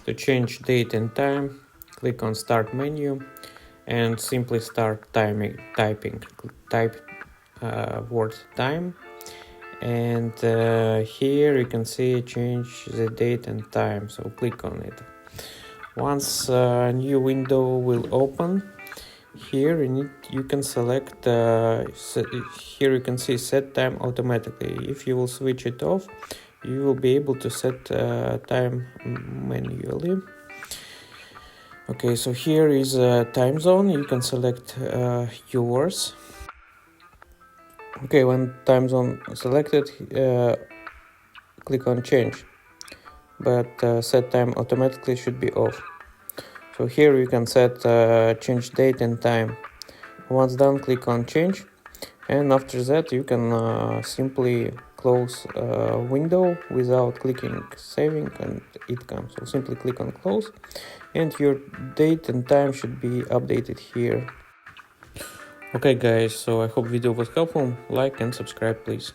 To change date and time, click on Start menu and simply start typing. Type word time, and here you can see change the date and time, so click on it. Once a new window will open, here you can select here you can see set time automatically. If you will switch it off, you will be able to set time manually. Okay, so here is a time zone. You can select yours. Okay, when time zone selected, click on change, but set time automatically should be off. So here you can set change date and time. Once done, click on change, and after that you can simply close a window without clicking saving, and it comes. So simply click on close, and your date and time should be updated here. Okay guys, so I hope video was helpful. Like and subscribe please.